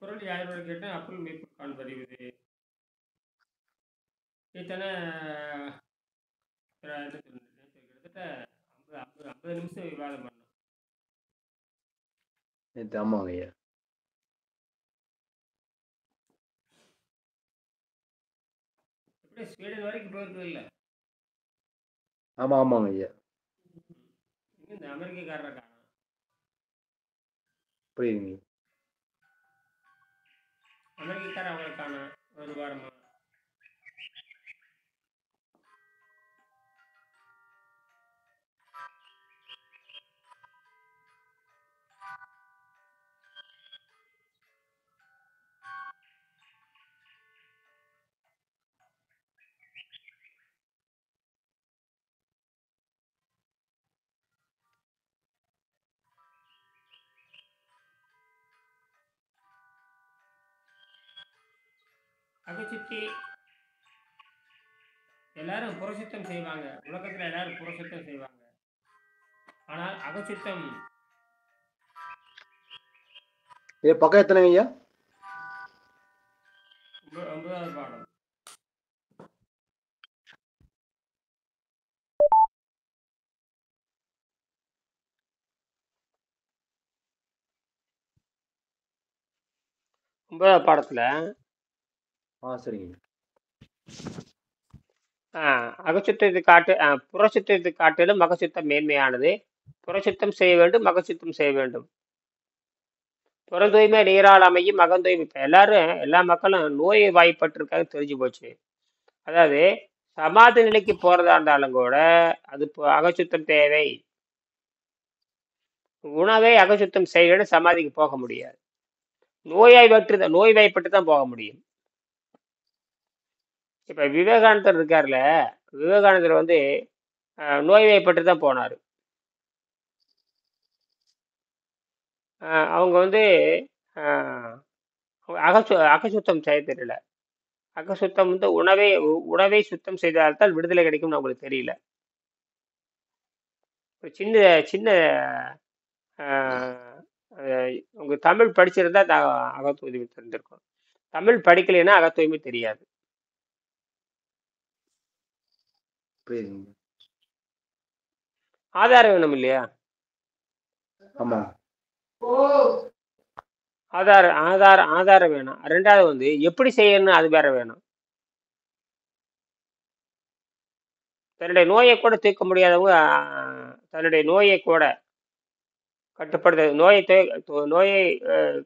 பொருள் யாரோட கேட்டேன் அப்புறம் மீட்பு காண்பறிவது இத்தனை கிட்டத்தட்ட 50 நிமிஷம் விவாதம் பண்ணோம். ஆமாங்க ஐயா. எப்படியே ஸ்வீடன் வரைக்கும் போயிருக்கு இல்லை? ஆமாங்க ஐயா. இந்த அமெரிக்காரரை காணும். புரியுதுங்க. அமெரிக்காரர் அவங்களை காணும் ஒரு வாரமா. அகச்சுத்தி எல்லாரும் புறசுத்தம் செய்வாங்க. உலகத்துல எல்லாரும் புறசுத்தம் செய்வாங்க. ஆனால் அகச்சுத்தம் பக்கம் எத்தனைங்க ஐயா? 9வது பாடம். ஒன்பதாவது பாடத்துல சரிங்க. அகச்சுத்தத்தை புறச்சுத்தத்தை காட்டிலும் மகச்சுத்தம் மேன்மையானது. புறச்சுத்தம் செய்ய வேண்டும், மகச்சுத்தம் செய்ய வேண்டும். புறந்தூய்மை நீரால் அமையும், மகந்தூய்மை. இப்போ எல்லா மக்களும் நோய் வாய்ப்பட்டிருக்காங்க தெரிஞ்சு போச்சு. அதாவது சமாதி நிலைக்கு போறதா இருந்தாலும் கூட அது அகச்சுத்தம் தேவை. உணவை அகச்சுத்தம் செய்யணும், சமாதிக்கு போக முடியாது. நோய் வாய்ப்பட்டு தான் போக முடியும். இப்ப விவேகானந்தர் இருக்காருல்ல, விவேகானந்தர் வந்து நோய் வாய்ப்பட்டு தான் போனாரு. அவங்க வந்து அகசுத்தம் செய்ய தெரியல. அகசுத்தம் வந்து உணவை சுத்தம் செய்தால்தான் விடுதலை கிடைக்கும்னு அவங்களுக்கு தெரியல. சின்ன சின்ன உங்க தமிழ் படிச்சிருந்தா அகத்தூய்மை தெரிஞ்சிருக்கும். தமிழ் படிக்கலைன்னா அகத்தூய்மை தெரியாது. ஆதாரம் வேணும் இல்லையா? ஆமா, ஆதாரம் வேணும். ரெண்டாவது வந்து எப்படி செய்யணும் அது வேற வேணும். தன்னுடைய நோயை கூட தீர்க்க முடியாதவங்க தன்னுடைய நோயை கூட நோயை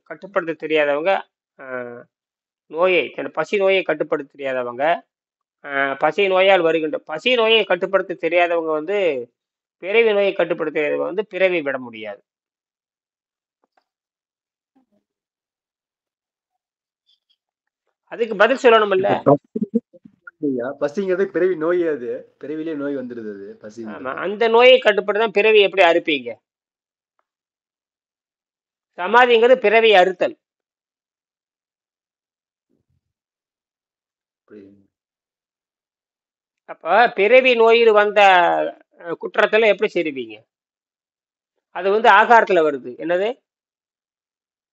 கட்டுப்படுத்த தெரியாதவங்க, பசி நோயை கட்டுப்படுத்த தெரியாதவங்க, பசி நோயால் வருகின்ற பசி நோயை கட்டுப்படுத்த தெரியாதவங்க வந்து பிறவி நோயை கட்டுப்படுத்த வந்து பிறவி விட முடியாது. அதுக்கு பதில் சொல்லணும் இல்ல. பசிங்கிறது பிறவி நோய். அது பிறவிலே நோய் வந்துடுது. அது பசி. அந்த நோயை கட்டுப்படுத்த பிறவி எப்படி அறுப்பீங்க? சமாதிங்கிறது பிறவி அறுத்தல். அப்ப பிறவி நோயில் வந்த குற்றத்துல எப்படி செய்வீங்க? அது வந்து ஆகாரத்துல வருது. என்னது?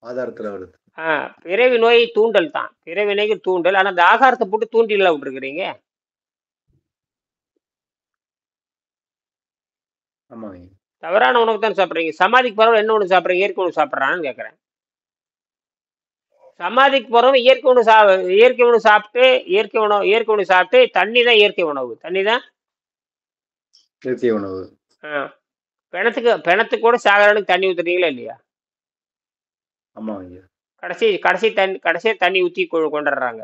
ஆதாரத்துல வருது. பிறவி நோய் தூண்டல் தான். பிறவி நோய்க்கு தூண்டல். ஆனா அந்த ஆகாரத்தை போட்டு தூண்டில விட்டுருக்கிறீங்க. தவறான உணவு தான் சாப்பிட்றீங்க. சமாதிக்கு போறவங்க என்ன உணவு சாப்பிட்றீங்க? இயற்கை உணவு சாப்பிட்றான்னு கேட்கறேன். சமாதிக்கு போறவங்க இயற்கை உணவு சாப்பிட்டு இயற்கை உணவு சாப்பிட்டு தண்ணி தான் இயற்கை உணவு. தண்ணி தான் இயற்கை உணவு. பிணத்துக்கு கூட சாகரனுக்கு தண்ணி ஊத்துறீங்களா இல்லையா? ஆமாங்க. கடைசியா தண்ணி ஊத்தி கொண்டுடுறாங்க.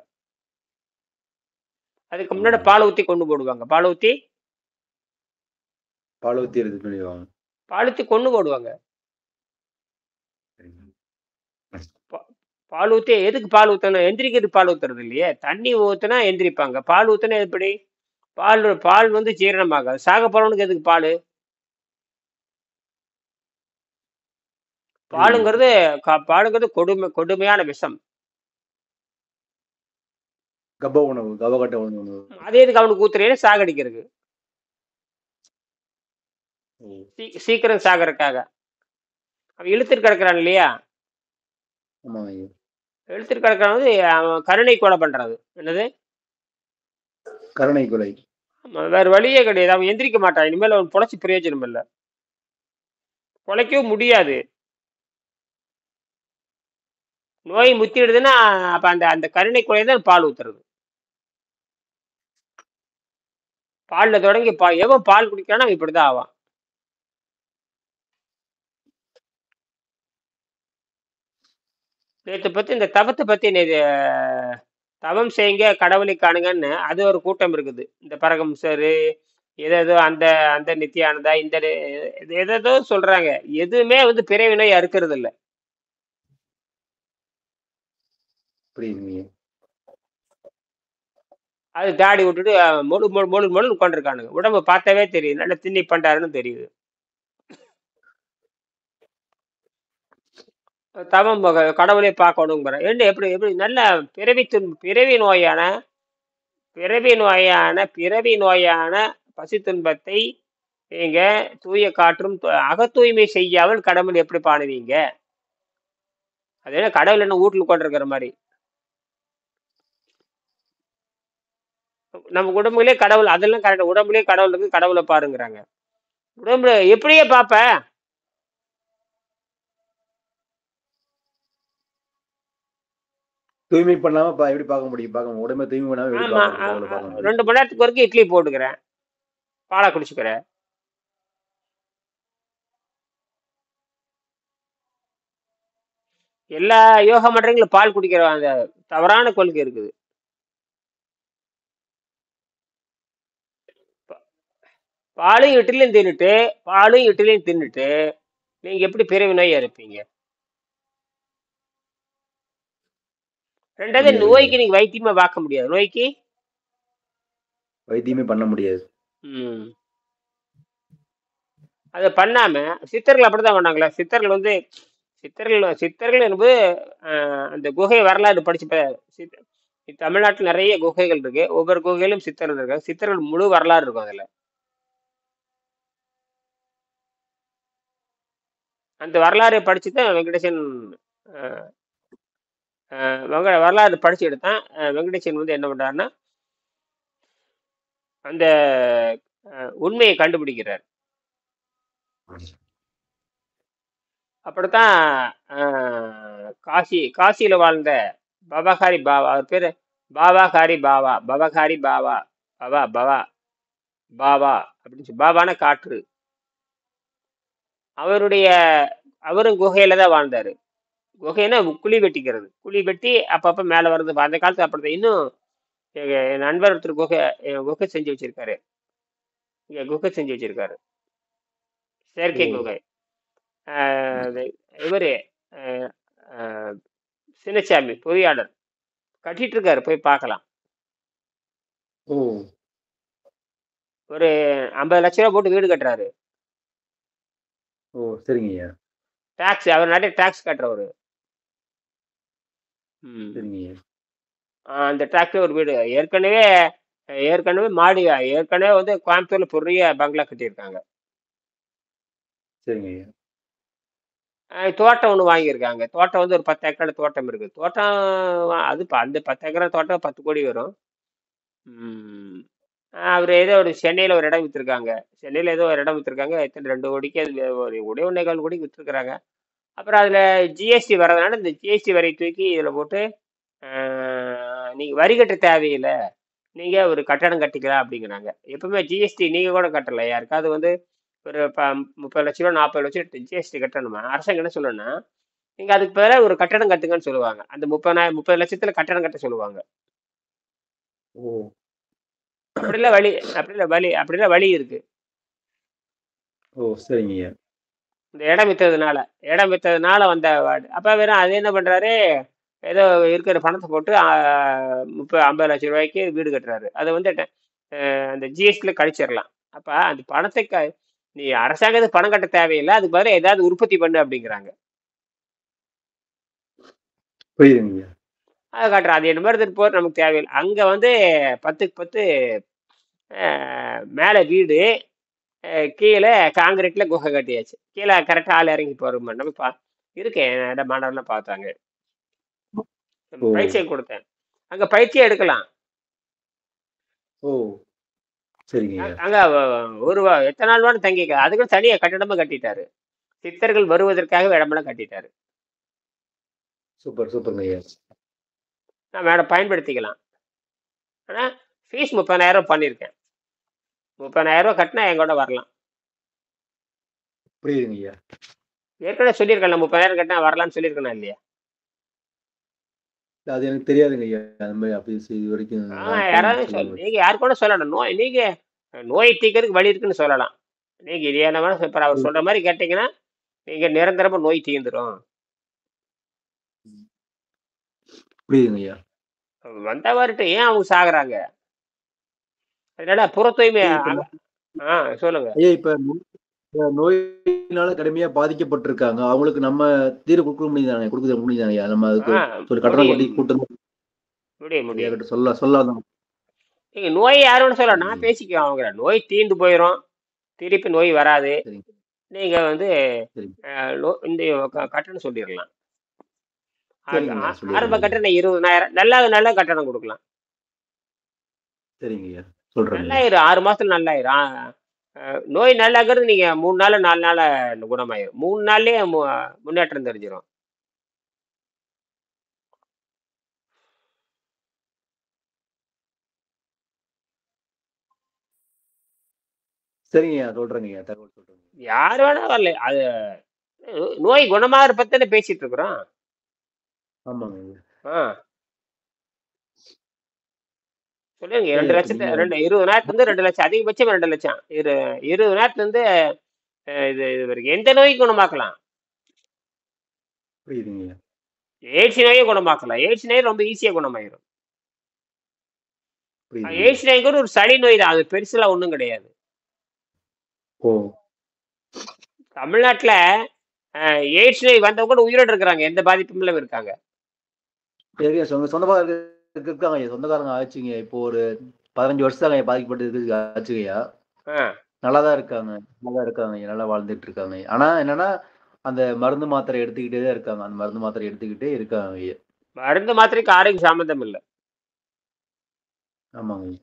அதுக்கு முன்னாடி பால் ஊத்தி கொண்டு போடுவாங்க. பால் ஊத்தி கொண்டு போடுவாங்க. பால் ஊத்தி எதுக்கு பால் ஊத்தணும்? எந்திரிக்கிறதுக்கு பால் ஊத்துறது இல்லையே. தண்ணி ஊத்துனா எந்திரிப்பாங்க. பால் ஊத்துனா எப்படி? பால் வந்து ஜீரணமாக. சாக போறவனுக்கு எதுக்கு பால்? பாலுங்கிறது கொடுமையான விஷம். அதே எதுக்கு அவனுக்கு ஊத்துறேன்னு சாகடிக்கிறது. சீக்கிரம் சாகறதுக்காக அவன் இழுத்துட்டு கிடக்குறான் இல்லையா? எடுத்துட்டு கிடக்கிறான் வந்து அவன் கருணை கொலை பண்றது என்னது. கருணை கொலை. ஆமா, வேற வழியே கிடையாது. அவன் எந்திரிக்க மாட்டான். இனிமேல் அவன் பொழைச்சி பிரயோஜனம் இல்லை, பொழைக்கவும் முடியாது. நோய் முத்திடுதுன்னா அப்ப அந்த அந்த கருணை கொலை தான் பால் ஊத்துறது. பால்ல தொடங்கி எவன் பால் குடிக்கிறானோ அவன் இப்படிதான் ஆவான். நேற்று பத்தி இந்த தவத்தை பத்தி தவம் செய்யுங்க கடவுளை காணுங்கன்னு அது ஒரு கூட்டம் இருக்குது. இந்த பரகம் சார் ஏதோ அந்த அந்த நித்தியானதா இந்த ஏதோ சொல்றாங்க. எதுவுமே வந்து பிறவி நோய் அறுக்கிறது இல்லை. புரியுதுங்க. அது தாடி விட்டுட்டு மொழு மொழு மொழு மொழு உட்காந்துருக்கானுங்க. உடம்பு பார்த்தாவே தெரியுது, நல்ல திண்ணி பண்டாருன்னு தெரியுது. தவம் கடவுளை பார்க்கணுங்கிற என்ன எப்படி எப்படி நல்ல பிறவி நோயான பசி துன்பத்தை நீங்க தூய காற்றும் அகத்தூய்மை செய்யாமல் கடவுள் எப்படி பாணுவீங்க? அது என்ன கடவுள் என்ன வீட்டுல உட்காந்துருக்கிற மாதிரி? நம்ம உடம்புலயே கடவுள், அதெல்லாம் கரெக்ட். உடம்புலயே கடவுள் இருக்கு, கடவுளை பாருங்கிறாங்க. உடம்புல எப்படியே பாப்ப? தூய்மை பண்ணாம எப்படி பார்க்க முடியும்? பார்க்க உடம்பை தூய்மை பண்ணாம எப்படி ஆமா, பார்க்க முடியும்? 2 மணி நேரத்துக்கு வரைக்கும் இட்லி போட்டுக்கிறேன், பாலை குடிச்சுக்கிறேன். எல்லா யோகா மன்றங்களும் பால் குடிக்கிற அந்த தவறான கொள்கை இருக்குது. பாலும் இட்லியும் தின்னுட்டு நீங்க எப்படி பிறவி நோயா இருப்பீங்க? ரெண்டாவது நோய்க்கு நீங்க வைத்தியமா பார்க்க முடியாது. நோய்க்கு வைத்தியமே பண்ண முடியாது. அதை பண்ணாம சித்தர்கள் அப்படிதான் பண்ணாங்களா? சித்தர்கள் என்பது அந்த குகை வரலாறு படிச்சு தமிழ்நாட்டில் நிறைய குகைகள் இருக்கு. ஒவ்வொரு குகையிலும் சித்தர்கள் இருக்காங்க. சித்தர்கள் முழு வரலாறு இருக்கும் அதுல. அந்த வரலாறை படிச்சுதான் வெங்கடேசன் வரலாறு படிச்சு எடுத்தான். வெங்கடேசன் வந்து என்ன பண்றாருன்னா அந்த உண்மையை கண்டுபிடிக்கிறார். அப்படித்தான் காசியில வாழ்ந்த பவகாரி பாவா, அவர் பேரு பாபாகாரி பாவா, பவகாரி பாவா, பவா பாவா அப்படின்னு சொல்லி, பாபான காற்று. அவரும் குகையில தான் வாழ்ந்தாரு. குகைன்னா குழி வெட்டிக்கிறது, குழி வெட்டி அப்பப்ப மேல வருது. அந்த காலத்துல அப்படிதான். இன்னும் என் நண்பர் ஒருத்தர் குகை செஞ்சு வச்சிருக்காரு. செயற்கை குகை. இவரு சின்னசாமி பொறியாளர் கட்டிட்டு இருக்காரு, போய் பார்க்கலாம். ஒரு 50 லட்சம் ரூபாய் போட்டு வீடு கட்டுறாரு. சரிங்க. டாக்ஸ், அவர் நிறைய டாக்ஸ் கட்டுறவரு. அந்த டாக்ஸ் ஒரு வீடு ஏற்கனவே மாடி, ஏற்கனவே வந்து கோயம்புத்தூர்ல பெரிய பங்களா கட்டியிருக்காங்க. சரிங்க. தோட்டம் ஒன்று வாங்கியிருக்காங்க. தோட்டம் வந்து ஒரு 10 ஏக்கர் தோட்டம் இருக்கு. தோட்டம் அது அந்த 10 ஏக்கர் தோட்டம் 10 கோடி வரும். அவர் ஏதோ ஒரு சென்னையில் ஒரு இடம் விற்றுருக்காங்க. சென்னையில் ஏதோ ஒரு இடம் விற்றுருக்காங்க. எத்தனை 2 கோடிக்கு அது ஒரு 1.25 கோடிக்கு விற்றுருக்குறாங்க. அப்புறம் அதில் ஜிஎஸ்டி வர்றதுனால இந்த ஜிஎஸ்டி வரி தூக்கி இதில் போட்டு நீங்கள் வரி கட்ட தேவையில்லை, நீங்கள் ஒரு கட்டடம் கட்டிக்கலாம் அப்படிங்கிறாங்க. எப்பவுமே ஜிஎஸ்டி நீங்கள் கூட கட்டலை. யாருக்காவது வந்து ஒரு 30 லட்ச ரூபா 40 லட்சம் ஜிஎஸ்டி கட்டணுமா, அரசாங்கம் என்ன சொல்லணும்னா நீங்கள் அதுக்கு பதிலாக ஒரு கட்டடம் கட்டுங்கன்னு சொல்லுவாங்க. அந்த 30 லட்சத்தில் கட்டடம் கட்ட சொல்லுவாங்க. அப்படிலாம் வழி இருக்கு. சரிங்க. இந்த இடம் வித்ததுனால வந்த அப்ப வெறும் அது என்ன பண்றாரு, ஏதோ இருக்கிற பணத்தை போட்டு 50 லட்சம் ரூபாய்க்கு வீடு கட்டுறாரு. அதை வந்து அந்த ஜிஎஸ்டில கழிச்சிடலாம். அப்ப அந்த பணத்தை நீ அரசாங்கத்துக்கு பணம் கட்ட தேவையில்லை, அதுக்கு பதிலாக ஏதாவது உற்பத்தி பண்ணு அப்படிங்கிறாங்க. அதை காட்டுறேன். அது என்ன மாதிரி போது நமக்கு தேவையில்லை. அங்க வந்து 10க்கு 10 மேல வீடு, கீழே காங்கிரீட்ல குகை கட்டியாச்சு. கீழே கரெக்டா ஆள் இறங்கி போற மாதிரி நம்ம இருக்கேன். மாணவர்லாம் பார்த்தாங்க. ஓ பயிற்சியை கொடுத்தேன். அங்க பயிற்சியே எடுக்கலாம். ஓ சரிங்க ஐயா. அங்க எத்தனை நாள் வேணும் தங்கிக்க, அதுக்கு தனியா கட்டடமா கட்டிட்டாரு. சித்தர்கள் வருவதற்காக இடமெல்லாம் கட்டிட்டாரு. சூப்பர் சூப்பருங்க ஐயா. நான் வேற பயன்படுத்திக்கலாம். ஆனா ஃபீஸ் 30,000 பண்ணியிருக்கேன். 30,000 கட்டினா என் கூட வரலாம். புரியுதுங்க ஐயா. ஏற்கனவே சொல்லியிருக்கேன், 30,000 கட்டினா வரலாம்னு சொல்லியிருக்கேனா இல்லையா? அது எனக்கு தெரியாதுங்க ஐயா. அந்த மாதிரி அப்படி இது வரைக்கும் யாராவது சொல்லுங்க. நீங்க யாரு கூட சொல்லணும், நீங்க நோய் தீர்க்கறதுக்கு வழி இருக்குன்னு சொல்லலாம். நீங்க இது என்ன வேணா இப்ப அவர் சொல்ற மாதிரி கேட்டீங்கன்னா நீங்க நிரந்தரமா நோய் தீர்ந்துரும். புரியுதுங்க ஐயா. வந்தா வரட்டும், ஏன் அவங்க சாகுறாங்க? அதனால புற தூய்மை ஐயா, இப்ப சொல்லுங்க. ஐயா இப்ப நோயினால கடுமையா பாதிக்கப்பட்டிருக்காங்க. அவங்களுக்கு நம்ம தீர்வு கொடுக்க முடியுதானே? கொடுக்க முடியுதானே ஐயா? நம்ம அதுக்கு சொல்லி கட்டணம் முடியும் கொட்டி கூட்டு முடியும் ஐயா முடியும். கிட்ட சொல்லலாம். நீங்க நோய் யாருன்னு சொல்ல, சரிங்க நான் ஐயா. பேசிக்குவேன். அவங்க நோய் தீர்ந்து போயிடும், திருப்பி நோய் வராது. சரிங்க நீங்க வந்து சரிங்க இந்த கட்டணம் சொல்லிடலாம். சரிங்க ஐயா. ஆரம்ப சொல்லிடுறேங்க ஐயா. கட்டணம் 20,000, நல்ல கட்டணம் கொடுக்கலாம். சரிங்க ஐயா. சொல்றேங்க ஐயா. நல்லாயிரும், 6 மாசத்துல நல்லாயிரும். நோய் நல்லாகிறது நீங்க 3 நாள் 4 நாள் குணமாயிரும். 3 நாள்லயே முன்னேற்றம் தெரிஞ்சிடும். சரிங்க ஐயா. சொல்றேங்க ஐயா. தகவல் சொல்றேங்க. யார் வேணா வரல, அது நோய் குணமாகற பத்தின பேசிட்டு இருக்கிறோம். ஆமாங்க ஐயா. ஆ சொல்லுங்க. ஐயா 2 இப்ப லட்சத்து நீங்க 20,000 இருந்து 2 லட்சம், அதிகபட்சம் 2 லட்சம். 20,000 இருந்து இது வரைக்கும் எந்த நோயும் குணமாக்கலாம். புரியுதுங்க ஐயா. எய்ட்ஸ் நோயே குணமாக்கலாம். எய்ட்ஸ் நோய் ரொம்ப ஈஸியா குணமாயிரும். புரியுதுங்க ஐயா. எய்ட்ஸ் நோய்க்கு ஒரு சளி நோய் தான், அது பெருசுலாம் ஒண்ணும் கிடையாது. ஓ தமிழ்நாட்டுல எய்ட்ஸ் நோய் வந்தவங்க கூட உயிரோடு இருக்கிறாங்க, எந்த பாதிப்பும் இல்லாம இருக்காங்க. சரிங்க. சொந்தக்காரங்க இருக்காங்க ஐயா. சொந்தக்காரங்க ஆச்சுங்க. இப்போ ஒரு 15 வருஷம் பாதிக்கப்பட்டு இருக்கு ஆச்சுங்கய்யா. ஆ நல்லா தான் இருக்காங்க. நல்லா இருக்காங்க ஐயா. நல்லா வாழ்ந்துட்டு இருக்காங்க ஐயா. ஆனா என்னன்னா, அந்த மருந்து மாத்திரை எடுத்துக்கிட்டே தான் இருக்காங்க. அந்த மருந்து மாத்திரை எடுத்துக்கிட்டே இருக்காங்க ஐயா. மருந்து மாத்திரைக்கு ஆரோக்கிய சம்பந்தம் இல்லை. ஆமாங்க ஐயா.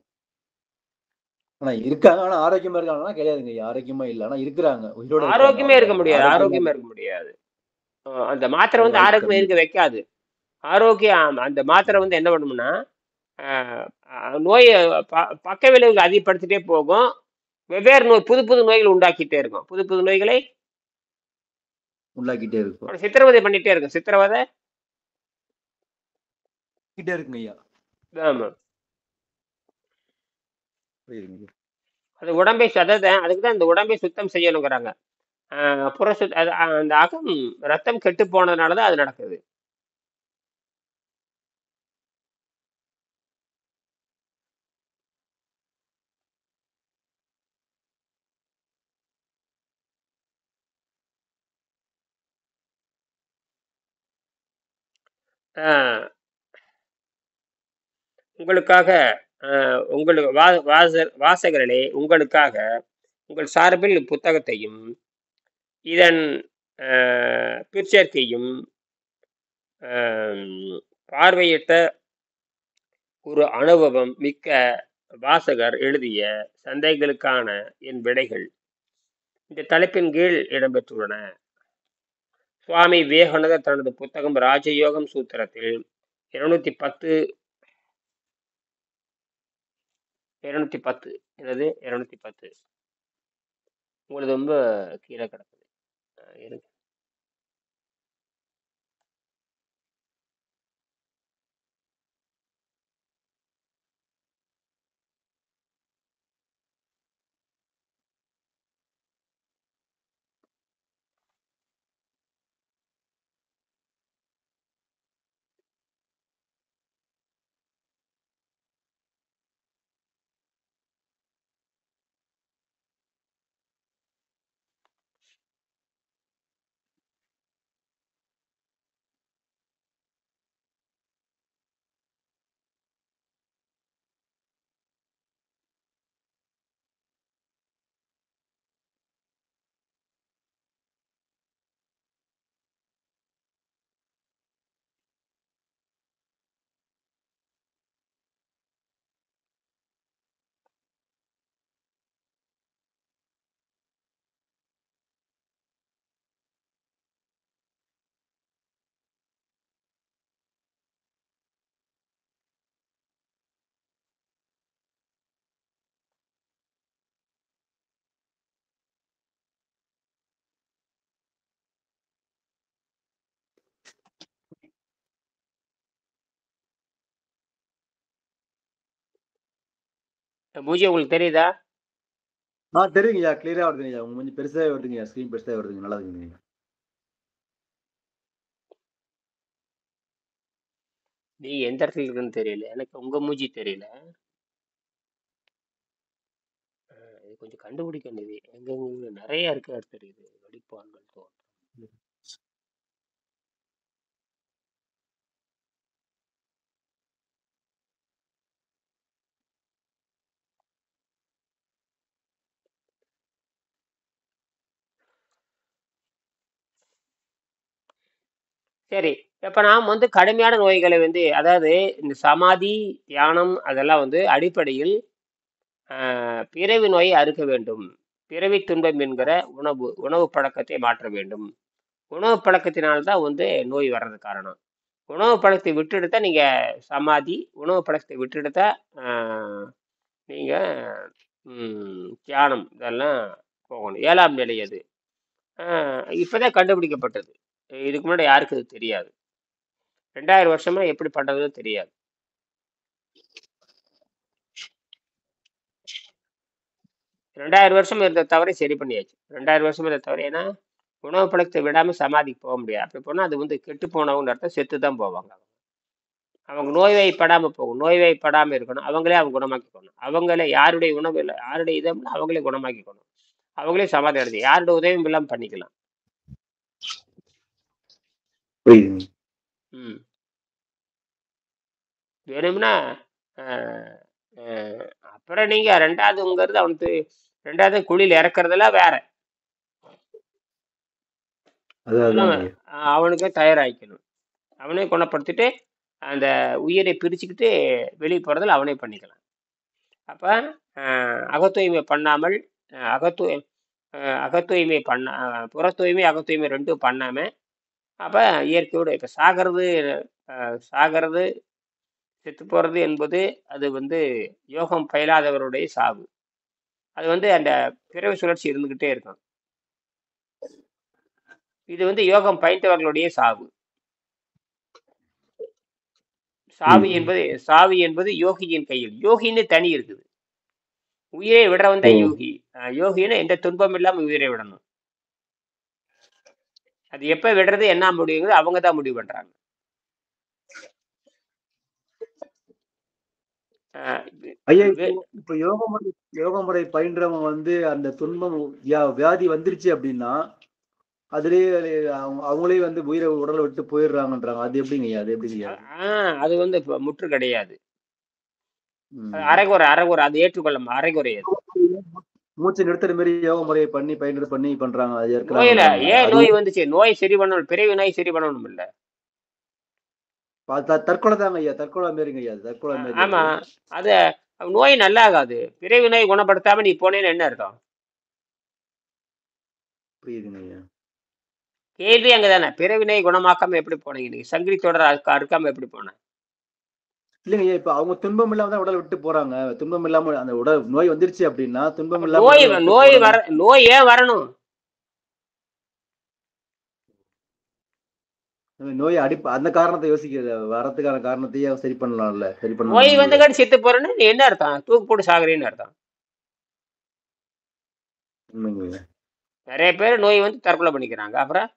ஆனா இருக்காங்க. ஆனா ஆரோக்கியமா இருக்காங்கன்னா கிடையாதுங்க ஐயா. ஆரோக்கியமா இல்ல. ஆனா இருக்கிறாங்க. உயிரோட இருக்காங்க. ஆரோக்கியமே இருக்க அவ்வளவுதாங்க. முடியாது, ஆரோக்கியமா ஆரோக்கியமா இருக்க முடியாது. அந்த மாத்திரை அது வந்து வாய்ப்பு ஆரோக்கியம் கம்மி. இருக்க வைக்காது. ஆரோக்கியம் அந்த மாத்திரை வந்து என்ன பண்ணும்னா, நோய் பக்க விளைவுகள் அதிகப்படுத்திட்டே போகும். வெவ்வேறு நோய், புது புது நோய்கள் உண்டாக்கிட்டே இருக்கும். புது புது நோய்களை உள்ளாக்கிட்டே இருக்கும். சித்திரவதை பண்ணிட்டே இருக்கும். சித்திரவதை. கிட்டே இருக்குங்க ஐயா. ஆமா. புரியுதுங்க. அது உடம்பை அதுக்கு தான் இந்த உடம்பை சுத்தம் செய்யணுங்கிறாங்க. புற அந்த அகம் ரத்தம் கெட்டு போனதுனால தான் அது நடக்குது. ஆஹ் உங்களுக்காக, உங்களுக்கு வாசகர்களே, உங்களுக்காக உங்கள் சார்பில் புத்தகத்தையும் இதன் பிற்சேர்க்கையும் பார்வையிட்ட ஒரு அனுபவம் மிக்க வாசகர் எழுதிய சந்தேகங்களுக்கான என் விடைகள் இந்த தலைப்பின் கீழ் இடம்பெற்றுள்ளன. சுவாமி விவேகானந்தர் தனது புத்தகம் ராஜயோகம் சூத்திரத்தில் 210 210 என்னது 210 உங்களுக்கு ரொம்ப கீழே கிடக்குது. இருக்கு. மூஞ்சி உங்களுக்கு தெரியுதா? தெரியுங்கய்யா, கிளியரா வருதுங்கய்யா. உங்க கொஞ்சம் பெருசாவே வருதுங்கய்யா, ஸ்க்ரீன் பெருசாவே வருதுங்க. நல்லா இருக்குங்க. நீ எந்த இடத்துல இருக்குன்னு தெரியல, எனக்கு உங்க மூஞ்சி தெரியல. இது கொஞ்சம் கண்டுபிடிக்கணும். இது எங்க நிறைய இருக்கு தெரியுது. வடிப்பான்கள் தோன்றும். சரி, இப்ப நாம் வந்து கடுமையான நோய்களை வந்து, அதாவது இந்த சமாதி, தியானம் அதெல்லாம் வந்து அடிப்படையில் பிறவி நோயை அறுக்க வேண்டும். பிறவி துன்பம் என்கிற உணவு பழக்கத்தை மாற்ற வேண்டும். உணவு பழக்கத்தினால்தான் வந்து நோய் வர்றது காரணம். உணவு பழக்கத்தை விட்டுடுத்தா நீங்க சமாதி, உணவு பழக்கத்தை விட்டுடுத்தா நீங்க தியானம் இதெல்லாம் போகணும். 7ஆம் நிலை அது. இப்பதான் கண்டுபிடிக்கப்பட்டது. இதுக்கு முன்னாடி யாருக்கு அது தெரியாது. 2000 வருஷமா எப்படி பண்றதுன்னு தெரியாது. 2000 வருஷம் இருந்த தவறை சரி பண்ணியாச்சு. 2000 வருஷம் இருந்த தவறு. ஏன்னா உணவு பழக்கத்தை விடாம சமாதிக்கு போக முடியாது. அப்படி போனா அது வந்து கெட்டு போனவங்க அர்த்தம், செத்து தான் போவாங்க. அவங்க நோய்வாய்ப்படாம போகும். நோய்வாய்ப்படாம இருக்கணும். அவங்களே அவங்க குணமாக்கிக்கணும். அவங்களே யாருடைய உணவு இல்லை, யாருடைய இதம் அவங்களே குணமாக்கிக்கணும். அவங்களே சமாதி அடைஞ்சு யாருடைய உதவியும் இல்லாம பண்ணிக்கலாம். புரியுதுங்க. வேணும்னா அப்புறம் நீங்க ரெண்டாவதுங்கிறது அவனுக்கு ரெண்டாவது குழியில இறக்குறதெல்லாம் வேற. அவனுக்கு தயாராகிக்கணும். அவனே குணப்படுத்திட்டு அந்த உயிரை பிரிச்சுக்கிட்டு வெளியே போறதில் அவனே பண்ணிக்கலாம். அப்ப அகத்தூய்மை பண்ணாமல் அகத்தூய்மை பண்ண புற தூய்மை அகத்தூய்மை ரெண்டும் பண்ணாம அப்ப இயற்கையோடு இப்ப சாகிறது செத்து போறது என்பது அது வந்து யோகம் பயிலாதவருடைய சாவு. அது வந்து அந்த பிறவி சுழற்சி இருந்துகிட்டே இருக்கும். இது வந்து யோகம் பயின்றவர்களுடைய சாவு. சாவி என்பது யோகியின் கையில். யோகின்னு தனி இருக்குது. உயிரை விடுறவன் தான் யோகி. யோகின்னு எந்த துன்பம் இல்லாம உயிரை விடணும். அது எப்ப விடுறது என்ன முடியுங்கிறது அவங்க தான் முடிவு பண்றாங்க. இப்ப யோக முறை பயின்றவங்க வந்து அந்த துன்பம் வியாதி வந்துருச்சு அப்படின்னா அதுலயே அவங்களே வந்து உடலை விட்டு போயிடுறாங்கன்றாங்க. அது எப்படிங்க? அது எப்படிங்க? அது வந்து முற்று கிடையாது. அரைகுறை அது ஏற்றுக்கொள்ள அரைகுறை. மூச்சு நிறுத்துற மாதிரி யோக முறையை பண்ணி பண்றாங்க. நோயில ஏன் நோய் வந்துச்சு? நோய் சரி பண்ணணும், பிறவி நோய் சரி பண்ணணும் இல்ல. தற்கொலை தாங்க ஐயா, தற்கொலை மாரிங்க ஐயா, தற்கொலை மாரி. ஆமா, அது நோய் நல்லா ஆகாது. பிறவி நோய் குணப்படுத்தாம நீ போனேன்னு என்ன அர்த்தம்? புரியுதுங்க ஐயா. கேள்வி அங்கதானே. பிறவி நோய் குணமாக்காம எப்படி போனீங்க? நீங்க சங்கிலி தொடர் அறுக்காம எப்படி போன? இல்லைங்க ஐயா, இப்ப அவங்க துன்பம் இல்லாம தான் உடல் விட்டு போறாங்க. துன்பம் இல்லாம அந்த உடல் நோய் வந்துருச்சு அப்படின்னா துன்பம் இல்லாம நோய் ஏன் வரணும்? நோய் அந்த காரணத்தை யோசிக்கிறது, வரதுக்கான காரணத்தையே சரி பண்ணலாம்ல. சரி பண்ணலாம். நோய் வந்து செத்து போறேன்னு என்ன அர்த்தம்? தூக்கு போட்டு சாகுறேன்னு அர்த்தம். நிறைய பேர் நோய் வந்து தற்கொலை பண்ணிக்கிறாங்க. அப்புறம்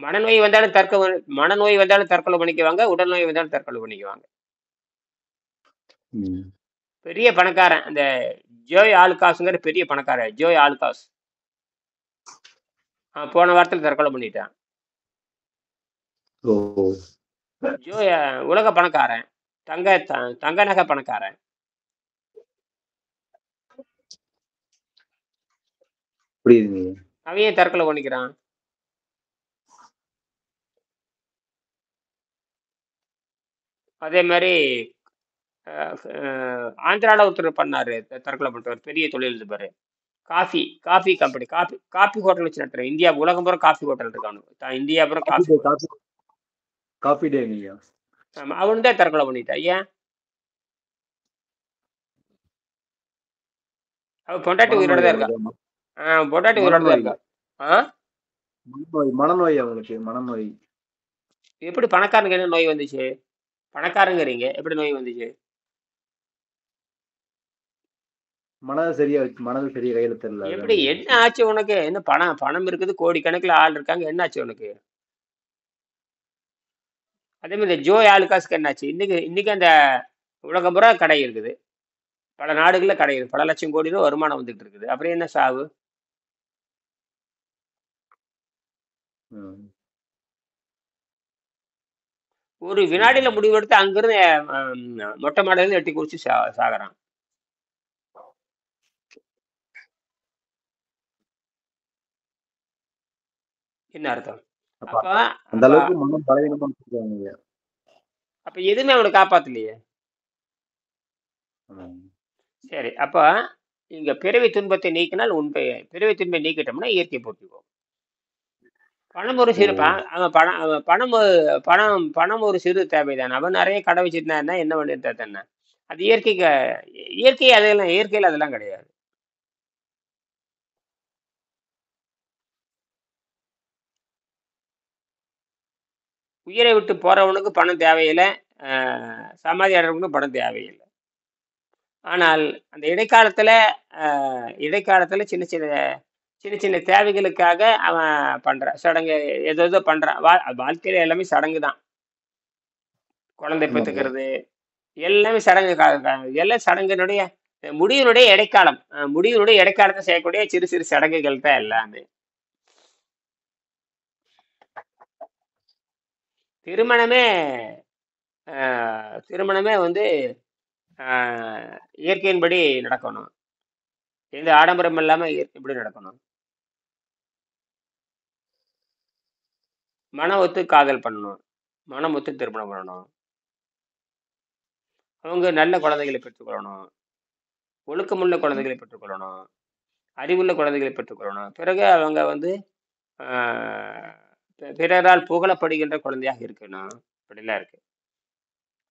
மனநோய் வந்தாலும் தற்கொலை பண்ணிக்குவாங்க. உடல் நோய் வந்தாலும் தற்கொலை பண்ணிக்குவாங்க. பெரிய பணக்காரன் அந்த ஜோய் ஆல்காஸ்ங்கிற பெரிய பணக்காரன் ஜோய் ஆல்காஸ் போன வாரத்தில் தற்கொலை பண்ணிட்டான். ஜோய் உலக பணக்காரன், தங்க நகை பணக்காரன். அவன் தற்கொலை பண்ணிக்கிறான். அதே மாதிரி ஆந்திரால ஒருத்தர் பண்ணாரு, தற்கொலை பண்ணிட்டு. பெரிய தொழில் பாரு, காஃபி கம்பெனி, காஃபி ஹோட்டல் வச்சு நடத்துறேன். இந்தியா உலகம் பூரா காஃபி ஹோட்டல் இருக்கானு. இந்தியா பூரா காஃபி டே. அவனு தான் தற்கொலை பண்ணிட்டான். ஏன்? அவன் பொண்டாட்டி உயிரோட தான் இருக்கா. பொண்டாட்டி உயிரோட தான் இருக்கா. மனநோய் அவங்களுக்கு. மனநோய். எப்படி பணக்காரங்க என்ன நோய் வந்துச்சு? பணக்காரங்கிறீங்க, எப்படி நோய் வந்துச்சு? மனது சரியா கையில தெரியல, எப்படி அதுதான் மெயின் என்ன விஷயம். ஆச்சு உனக்கு? என்ன பணம் பணம் இருக்குது, கோடிக்கணக்கில் ஆள் இருக்காங்க, என்ன ஆச்சு உனக்கு? அதே மாதிரி இந்த ஜோ ஆலுகாஸ்க்கு என்னாச்சு? இன்னைக்கு இன்னைக்கு அந்த உலகம் பூரா கடை இருக்குது, பல நாடுகளில் கடை இருக்குது, பல லட்சம் கோடி ரூபா வருமானம் வந்துட்டு இருக்குது. அப்புறம் என்ன சாவு? ம். ஒரு வினாடியில புரியுதுங்க. முடிவெடுத்து அங்கிருந்து மொட்டை மாடியில எட்டி குதிச்சு சாகுறான். என்ன அர்த்தம்? அப்ப அப்ப அந்த அப்ப அளவுக்கு மனம் பலவீனமா வச்சிருக்காங்க. அப்ப எதுவுமே அவனை காப்பாத்தலையே. ம். சரி, அப்ப இங்க பிறவி துன்பத்தை நீக்கினால் உண்மை, பிறவி துன்பை நீக்கிட்டோம்னா இயற்கை போக்கிக்கும். பணம் ஒரு ஓ! சிறு அவன் பணம் பணம் பணம் ஒரு சிறு தேவைதான். அவன் நிறைய கடை வச்சிருந்தா என்ன பண்ணிட்டு என்ன? அது இயற்கைக்கு, இயற்கையில அதெல்லாம் கிடையாது. உயிரை விட்டு போறவனுக்கு பணம் தேவையில்லை, சமாதி அடைறவனுக்கு பணம் தேவையில்லை. ஆனால் அந்த இடைக்காலத்துல சின்ன சின்ன சின்ன சின்ன தேவைகளுக்காக அவன் பண்றான் சடங்கு, ஏதோ பண்றான். வாழ்க்கையில எல்லாமே சடங்கு தான். குழந்தை ஆமாங்க. பெற்றுக்கிறது எல்லாமே சடங்கு, எல்லாம் சடங்கினுடைய முடிவினுடைய இடைக்காலம். முடிவினுடைய இடைக்காலத்தை செய்யக்கூடிய சிறு சிறு சடங்குகள் தான் எல்லாமே. திருமணமே திருமணமே வந்து இயற்கையின்படி நடக்கணும். எந்த ஆடம்பரம் இல்லாம இயற்கைப்படி நடக்கணும். மனம் ஒத்து காதல் பண்ணணும், மனம் ஒத்து திருமணம் பண்ணணும். அவங்க நல்ல குழந்தைகளை பெற்றுக்கொள்ளணும், ஒழுக்கமுள்ள குழந்தைகளை பெற்றுக்கொள்ளணும், அறிவுள்ள குழந்தைகளை பெற்றுக்கொள்ளணும். பிறகு அவங்க வந்து ஆஹ், பிறரால் புகழப்படுகின்ற குழந்தையாக இருக்கணும். அப்படிலாம் இருக்கு.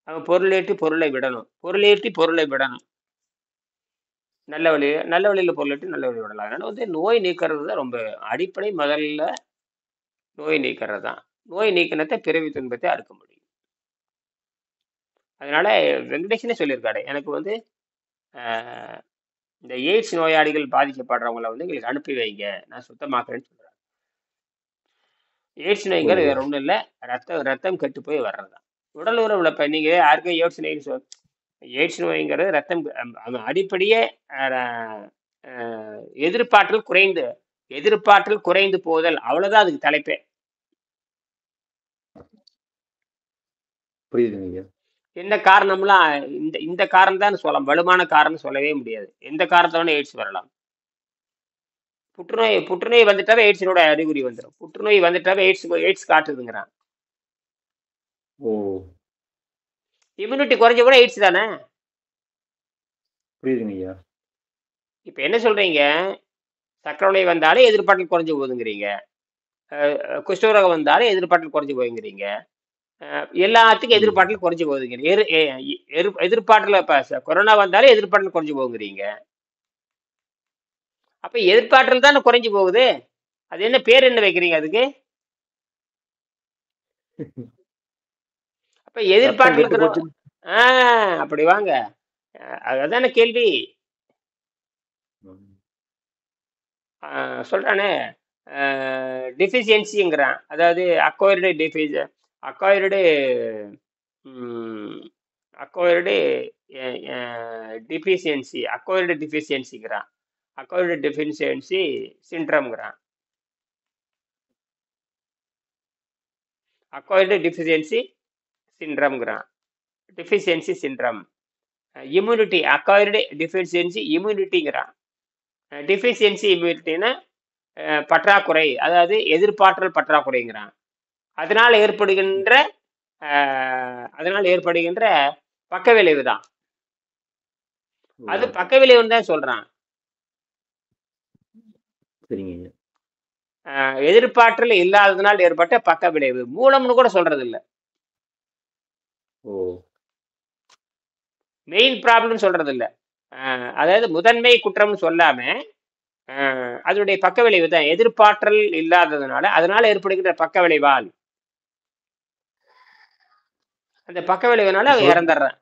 அவன் பொருளேற்றி பொருளை விடணும், பொருளேற்றி பொருளை விடணும். நல்ல வழியில பொருளேற்றி நல்ல வழியில் விடலாம். அதனால வந்து நோய் நீக்கிறது தான் ரொம்ப அடிப்படை. முதல்ல நோய் நீக்கிறது தான். நோய் நீக்கினத்தை பிறவி துன்பத்தை அறுக்க முடியும். அதனால வெங்கடேஷனே சொல்லியிருக்காரு, எனக்கு வந்து ஆஹ், இந்த எய்ட்ஸ் நோயாளிகள் பாதிக்கப்படுறவங்கள வந்து எங்களுக்கு அனுப்பி வைங்க, நான் சுத்தமாக்குறேன்னு சொல்றாரு. எய்ட்ஸ் ஓ! நோய்ங்கிறது வேற ஒண்ணும் இல்ல, ரத்தம் கெட்டு போய் வர்றதுதான். உடல் உறவுல இப்ப நீங்க யாருக்கும் எய்ட்ஸ் நோய்ங்கிறது ரத்தம் அடிப்படையே அஹ், எதிர்ப்பாற்றல் குறைந்து போதல், அவ்வளவுதான் அதுக்கு தலைப்பே. புரியுதுங்க ஐயா. என்ன காரணம்லாம் இந்த இந்த காரணம் தான் சொல்லலாம், வலுவான காரணம் சொல்லவே முடியாது. எந்த காரணத்தை வேணா எய்ட்ஸ் வரலாம். புற்றுநோய் வந்துட்டாவே எய்ட்ஸினோட அறிகுறி வந்துடும். புற்றுநோய் வந்துட்டாவே எய்ட்ஸ் காட்டுதுங்கிறான். ஓ! இம்யூனிட்டி குறைஞ்ச கூட எய்ட்ஸ் தானே. புரியுதுங்க ஐயா. இப்ப என்ன சொல்றீங்க? சக்கரை நோய் வந்தாலே எதிர்ப்பாற்றல் குறைஞ்சு போகுதுங்கிறீங்க, குஷ்டரோகம் வந்தாலே எதிர்ப்பாற்றல் குறைஞ்சு போகுங்கிறீங்க, எல்லாத்துக்கும் ம். எதிர்ப்பாற்றல் குறைஞ்சு போகுதுங்க. எதிர்ப்பாற்றல் இப்ப கொரோனா வந்தாலே எதிர்ப்பாற்றல் குறைஞ்சு போகுங்கிறீங்க. அப்ப எதிர்ப்பாற்றல் தானே குறைஞ்சு போகுது. அது என்ன பேர் என்ன வைக்கிறீங்க அதுக்கு? அப்ப ரத்தம் கெட்டு எதிர்ப்பாற்றலுக்கு போச்சு. அப்படி வாங்க. அதான கேள்வி. ம். சொல்றானே, டிஃபிஷியன்சிங்கிறான். அதாவது அக்வயர்டு அக்வயர்டு டிஃபிஷியன்சிங்கிறான். அக்வயர்டு டிஃபிஷியன்சி சிண்ட்ரம்ங்கிறான். அக்வயர்டு டிஃபிஷியன்சி சிண்ட்ரம்ங்கிறான். Deficiency syndrome. Immunity acquired deficiency இம்யூனிட்டிங்கிறான். டிஃபிஷியன்சி இம்யூனிட்டின்னா பற்றாக்குறை, அதாவது எதிர்ப்பாற்றல் பற்றாக்குறைங்கிறான். அதனால் ஏற்படுகின்ற பக்க விளைவு தான். அது ஓ! பக்க விளைவுன்னு தான் சொல்றான். சரிங்க ஐயா. எதிர்ப்பாற்றல் இல்லாததுனால் ஏற்பட்ட பக்க விளைவு, மூலம்னு கூட சொல்றது இல்ல. ஓ! மெயின் ப்ராப்ளம் சொல்றது இல்ல. அதாவது முதன்மை குற்றம் சொல்லாம அதனுடைய பக்க விளைவு தான். எதிர்ப்பாற்றல் இல்லாததுனால அதனால ஏற்படுகின்ற பக்க விளைவால், அந்த பக்க விளைவுனால இப்ப அவன் சொல்ல இறந்துடுறான்.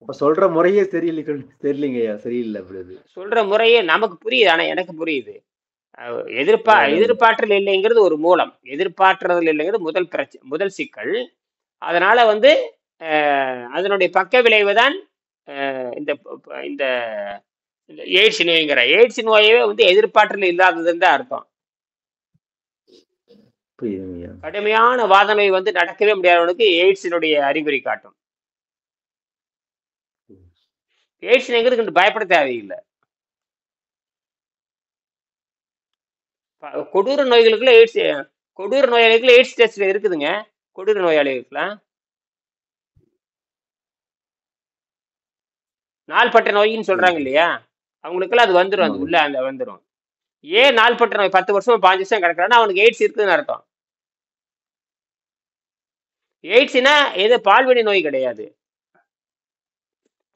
அப்ப சொல்ற முறையே சரியில்லை, தெரியலீங்கய்யா, சரியில்லை அப்படி அது. சொல்ற முறையே நமக்கு புரியுது, ஆனா எனக்கு புரியுது. அதான் அதான். எதிர்பார்த்தல் இல்லைங்கிறது ஒரு மூலம், எதிர்பார்த்துறதுல இல்லைங்கிறது முதல் சிக்கல். அதனால வந்து அதனுடைய பக்க விளைவு தான் இந்த இந்த இந்த எய்ட்ஸ் நோய்ங்கிற எய்ட்ஸ் நோயவே வந்து எதிர்பார்த்தல் இல்லாததுன்னு தான் அர்த்தம். புரியுதுங்கய்யா. கடுமையான வாத நோய் வந்து நடக்கவே முடியாதவனுக்கு எய்ட்ஸினுடைய அறிகுறி காட்டும். எய்ட்ஸ் நோய்ங்கிறது பயப்பட தேவையில்லை. கொடூர நோய்களுக்குள்ள எய்ட்ஸ், கொடூர நோயாளிகளுக்குள்ள எய்ட்ஸ் டெஸ்ட் இருக்குதுங்க. கொடூர நோயாளிகளுக்குலாம் நாள்பட்ட நோயின்னு சொல்றாங்க இல்லையா, அவங்களுக்கெல்லாம் அது வந்துடும், அது ஆமாங்க. உள்ள அந்த வந்துடும். ஏன் நாள்பட்ட நோய் 10 வருஷம் 5 வருஷம் கிடக்குறான்னா அவனுக்கு எய்ட்ஸ் இருக்குதுன்னு அர்த்தம். எய்ட்ஸ்னா எது பால்வினை நோய் கிடையாது.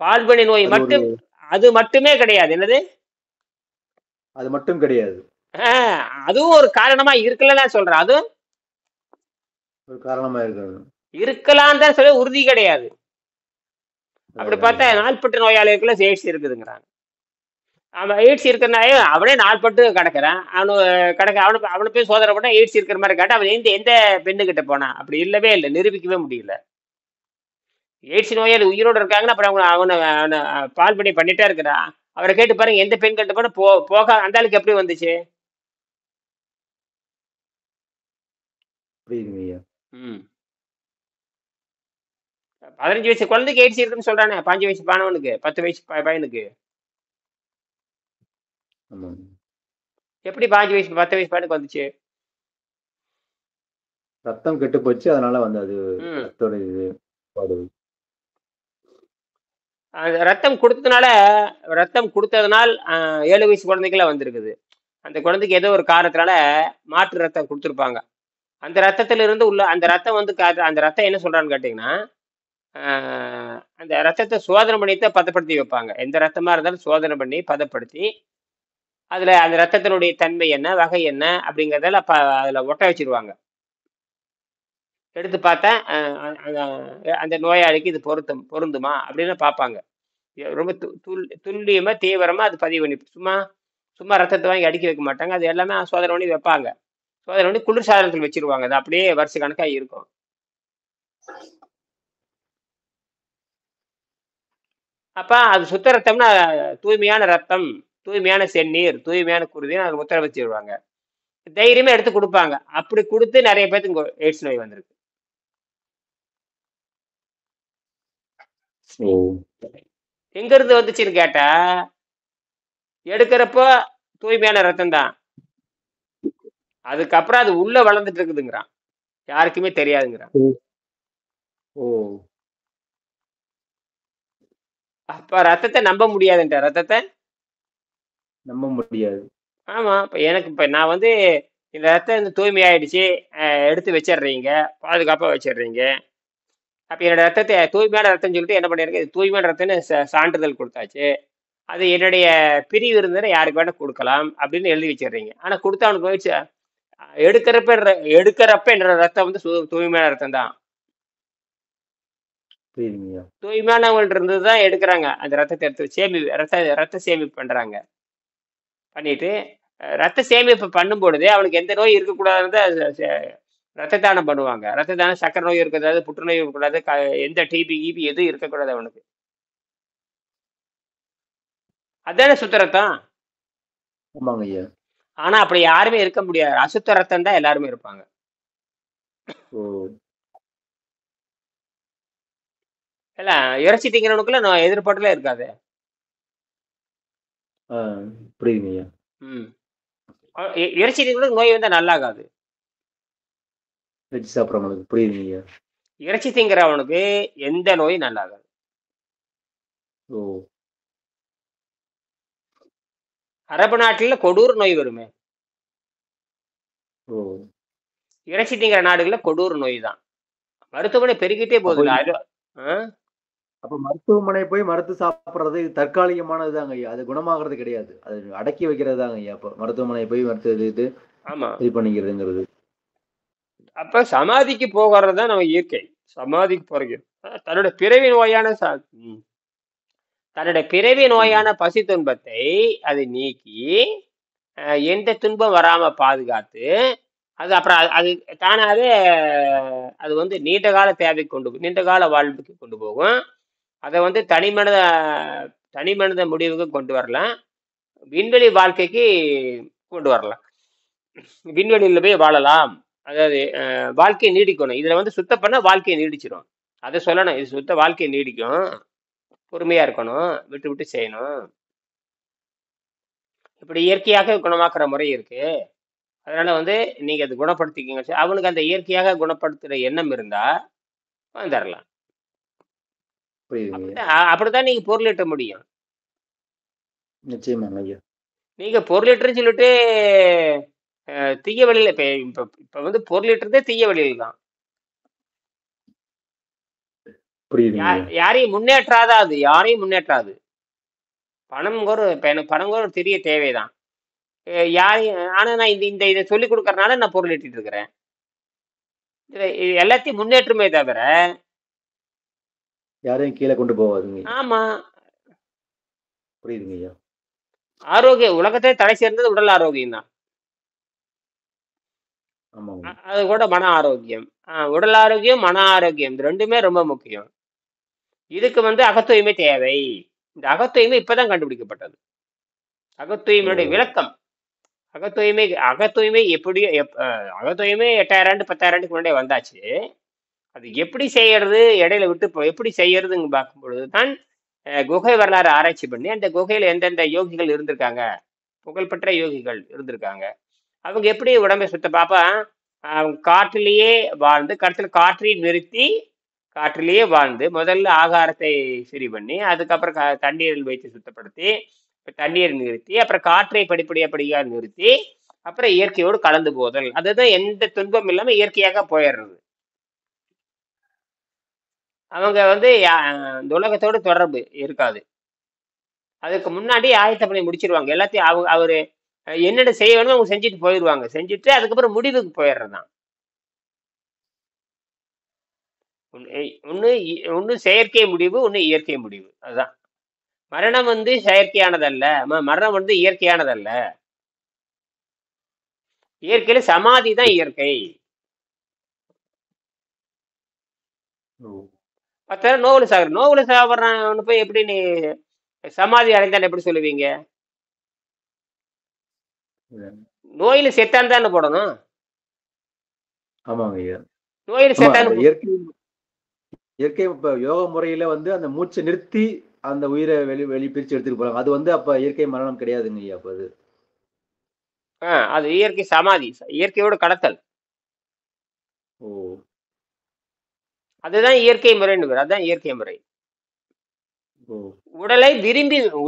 பால்வினை நோய் அது ஒரு மட்டும், அது மட்டுமே கிடையாது. என்னது? அது மட்டும் கிடையாது. அதுவும் ஒரு காரணமா இருக்கலன்னா சொல்றேன். அதுவும் ஒரு காரணமா இருக்கிறது. இருக்கலாம் தான் சொல்ல, உறுதி கிடையாது. அப்படி பார்த்தா அதான். நாள்பட்ட நோயாளிகளுக்குள்ள எய்ட்ஸ் இருக்குதுங்கிறாங்க. அவன் எய்ட்ஸ் இருக்கிறனாலே அவனே நாள்பட்டு கிடக்குறான். அவனை போய் சோதனை பண்ணா எய்ட்ஸ் இருக்கிற மாதிரி காட்ட, அவன் எந்த பெண்ணு கிட்ட போனான்? அப்படி இல்லவே இல்லை, நிரூபிக்கவே முடியல. எய்ட்ஸ் நோயாளி உயிரோடு இருக்காங்கன்னா அப்புறம் அவனை அவனை பால்படி பண்ணிட்டே இருக்கிறான். அவரை கேட்டு பாருங்க, எந்த பெண் கிட்ட போனா போக அந்த ஆளுக்கு எப்படி வந்துச்சு? புரியுதுங்கய்யா. 15 வயசு குழந்தைக்கு எய்ட்ஸ் இருக்குன்னு சொல்றானே, 5 வயசு பானவனுக்கு, 10 வயசு பையனுக்கு ஆமாங்க. எப்படி 5 வயசு 10 வயசு பையனுக்கு வந்துச்சு? ரத்தம் கெட்டு போச்சு, அதனால வந்து அது ரத்தோட இது பாடுது. ரத்தம் கொடுத்ததுனால 7 வயசு குழந்தைக்கெல்லாம் வந்திருக்குது. அந்த குழந்தைக்கு ஏதோ ஒரு காரணத்தினால மாற்று ரத்தம் கொடுத்துருப்பாங்க. அந்த ரத்தத்துல இருந்து உள்ள அந்த ரத்தம் வந்து அந்த ரத்தம் என்ன சொல்றான்னு கேட்டீங்கன்னா, அந்த ரத்தத்தை சோதனை பண்ணித்தான் பதப்படுத்தி வைப்பாங்க. எந்த ரத்தமா இருந்தாலும் சோதனை பண்ணி பதப்படுத்தி அதுல அந்த ரத்தத்தினுடைய தன்மை என்ன, வகை என்ன அப்படிங்கறதெல்லாம் அதுல ஒட்ட வச்சிருவாங்க. எடுத்து பார்த்தா அந்த நோயாளிக்கு இது பொருந்துமா அப்படின்னு பார்ப்பாங்க. ரொம்ப துல்லியமா தீவிரமா அது பதிவு பண்ணி, சும்மா சும்மா ரத்தத்தை வாங்கி அடுக்கி வைக்க மாட்டாங்க. அது எல்லாமே சோதனை பண்ணி வைப்பாங்க. சோதனை பண்ணி குளிர் சாதனத்தில் வச்சிருவாங்க. அது அப்படியே வருஷ கணக்கா இருக்கும். அப்ப அது சுத்த ரத்தம்னா தூய்மையான ரத்தம், தூய்மையான செந்நீர், தூய்மையான குருதின்னு அது உத்தரவு வச்சிருவாங்க. தைரியமா எடுத்து கொடுப்பாங்க. அப்படி கொடுத்து நிறைய பேருக்கு எய்ட்ஸ் நோய் வந்திருக்கு. எங்க இருந்து வந்துச்சுன்னு கேட்டா, எடுக்கிறப்போ தூய்மையான ரத்தம் தான், அதுக்கப்புறம் அது உள்ள வளர்ந்துட்டு இருக்குதுங்கிறான், யாருக்குமே தெரியாதுங்கிறான். அப்ப ரத்தத்தை நம்ப முடியாதுன்ற, ரத்தத்தை நம்ப முடியாது. ஆமா. இப்ப நான் வந்து இந்த ரத்தம் இந்த தூய்மையாயிடுச்சு, எடுத்து வச்சிடுறீங்க, பாதுகாப்பா வச்சிடுறீங்க. அப்ப என்னோட ரத்தத்தை தூய்மையான ரத்தம் சொல்லிட்டு என்ன பண்ணிருக்கேன், இது தூய்மையான ரத்தம்னு சான்றிதழ் கொடுத்தாச்சு. அது என்னுடைய பிரிவு இருந்ததுன்னா யாருக்கு வேணா கொடுக்கலாம் அப்படின்னு எழுதி வச்சிடுறீங்க. ஆனா கொடுத்தா அவனுக்கு போயிடுச்சு. எடுக்கிறப்ப என்னோட ரத்தம் வந்து தூய்மையான ரத்தம் தான். தூய்மையானவங்க இருந்ததுதான் எடுக்கிறாங்க. அந்த ரத்தத்தை எடுத்து ரத்த சேமிப்பு பண்றாங்க. பண்ணிட்டு ரத்த சேமிப்பு பண்ணும் பொழுதே அவனுக்கு எந்த நோய் இருக்கக்கூடாது ரத்த தானம் பண்ணுவாங்க. ரத்த தானம் சக்கரை நோய் இருக்கக்கூடாது, புற்றுநோய் இருக்கக்கூடாது, எந்த டிபி கிபி எதுவும் இருக்கக்கூடாது அவனுக்கு. அதானே சுத்த ரத்தம். ஆனா அப்படி யாருமே இருக்க முடியாது. அசுத்த ரத்தம் தான் எல்லாருமே இருப்பாங்க. இல்ல இறைச்சி திங்கிறவனுக்குள்ள நான் எதிர்பார்ட்டுல இருக்காது. இறைச்சி திங்கிறவனுக்கு நோய் வந்தா நல்லாகாது. இறைச்சி திங்கிறவனுக்கு எந்த நோயும் நல்லாகாது. அரபு நாட்டுல கொடூர நோய் வருமே, இறைச்சி திங்கிற நாடுகள்ல கொடூர நோய் தான். மருத்துவமனை பெருகிட்டே போகுது. அப்ப மருத்துவமனை போய் மருந்து சாப்பிடுறது தற்காலிகமானதுதாங்க ஐயா, அது குணமாகிறது கிடையாது, அது அடக்கி வைக்கிறது தாங்க ஐயா. அப்ப மருத்துவமனை போய் மருத்துவ ஆமா இது பண்ணிக்கிறதுங்கிறது. அப்ப சமாதிக்கு போகிறதுதான் நம்ம இயற்கை. சமாதிக்கு போறது தன்னோட பிறவி நோயான தன்னுடைய பிறவி சரிங்க. நோயான பசி துன்பத்தை அது நீக்கி எந்த துன்பம் வராம பாதுகாத்து அது அப்புறம் அது தானாவே அது வந்து நீண்ட கால தேவைக்கு நீண்ட கால வாழ்வுக்கு கொண்டு போகும். அதை வந்து தனி மனித முடிவுக்கு கொண்டு வரலாம். விண்வெளி வாழ்க்கைக்கு கொண்டு வரலாம். விண்வெளியில போய் வாழலாம். அதாவது வாழ்க்கையை நீடிக்கணும். இதுல வந்து சுத்தம் பண்ணா வாழ்க்கையை நீடிச்சிடும். அதை சொல்லணும். இது சுத்த வாழ்க்கையை நீடிக்கும். பொறுமையா இருக்கணும். விட்டு விட்டு செய்யணும். இப்படி இயற்கையாக குணமாக்குற முறை இருக்கு. அதனால வந்து நீங்க அதை குணப்படுத்திக்கங்க. அவனுக்கு அந்த இயற்கையாக குணப்படுத்துற எண்ணம் இருந்தா வந்துடலாம். புரியுதுங்க ஐயா. அப்படித்தான் நீங்க பொருளீட்ட முடியும். நிச்சயமாங்க ஐயா. நீங்க பொருளீட்டுன்னு சொல்லிட்டு தீய வழியில இப்ப இப்ப இப்ப வந்து பொருளீட்டுறதே தீய வழியில தான். புரியுதுங்க ஐயா. யாரையும் முன்னேற்றாதா அது, யாரையும் முன்னேற்றாது. இப்ப எனக்கு பணம் ஒரு பெரிய தேவைதான். யாரையும் ஆனா நான் இந்த இந்த இதை சொல்லிக் கொடுக்கறதுனால நான் பொருளீட்டிட்டு இருக்கிறேன். இது எல்லாத்தையும் முன்னேற்றமே தவிர யாரையும் கீழே கொண்டு போவாதுங்க. ஆமா. புரியுதுங்க ஐயா. ஆரோக்கியம் உலகத்தை தலை சேர்ந்தது உடல் ஆரோக்கியம் தான். ஆமாங்க. அது கூட மன ஆரோக்கியம். உடல் ஆரோக்கியம், மன ஆரோக்கியம் இது ரெண்டுமே ரொம்ப முக்கியம். இதுக்கு வந்து அகத்தூய்மை தேவை. இந்த அகத்தூய்மை இப்பதான் கண்டுபிடிக்கப்பட்டது. அகத்தூய்மையுடைய விளக்கம். அகத்தூய்மை எப்படி அகத்தூய்மை 8000 ஆண்டு 10,000 ஆண்டுக்கு முன்னாடியே வந்தாச்சு. அது எப்படி செய்யறது, இடையில விட்டு எப்படி செய்யறதுன்னு பார்க்கும் பொழுதுதான் குகை வரலாறு ஆராய்ச்சி பண்ணி அந்த குகையில எந்தெந்த யோகிகள் இருந்திருக்காங்க, புகழ்பெற்ற யோகிகள் இருந்திருக்காங்க, அவங்க எப்படி உடம்பை சுத்த பாப்பா காற்றிலேயே வாழ்ந்து கடைசியில் காற்றிலேயே வாழ்ந்து முதல்ல ஆகாரத்தை சரி பண்ணி அதுக்கப்புறம் தண்ணீரில் வைத்து சுத்தப்படுத்தி தண்ணீர் நிறுத்தி அப்புறம் காற்றை படிப்படியா நிறுத்தி அப்புறம் இயற்கையோடு கலந்து போதல். அதுதான் எந்த துன்பம் இல்லாம இயற்கையாக போயிடுறது. அவங்க வந்து இந்த உலகத்தோடு தொடர்பு இருக்காது. அதுக்கு முன்னாடி ஆயத்த பண்ணி முடிச்சிருவாங்க எல்லாத்தையும். அவரு என்னென்ன செய்ய வேணுமோ அவங்க செஞ்சுட்டு போயிடுவாங்க. செஞ்சுட்டு அதுக்கப்புறம் முடிவுக்கு போயிடுறதுதான். ஒண்ணு செயற்கை முடிவு, ஒண்ணு இயற்கை முடிவு. அதுதான். மரணம் வந்து செயற்கையானதல்ல, மரணம் வந்து இயற்கையானதல்ல. இயற்கையில சமாதி தான் இயற்கை. நோவுல சாப்பிட்றான் போய் எப்படி நீ சமாதி அடைந்தான் எப்படி சொல்லுவீங்க? நோயில செத்தான் தானே போடணும். ஆமாங்க ஐயா. நோயில செத்தான். இயற்கை இப்ப யோக முறையில வந்து அந்த மூச்சை நிறுத்தி அந்த உயிரை வெளி பிரிச்சு எடுத்துட்டு போறாங்க. அது வந்து அப்ப இயற்கை மரணம் கிடையாதுங்க ஐயா. அப்ப அது இயற்கை சமாதி, இயற்கையோட கடத்தல். அதுதான் இயற்கை முறைன்னு பேர். அதுதான் இயற்கை முறை.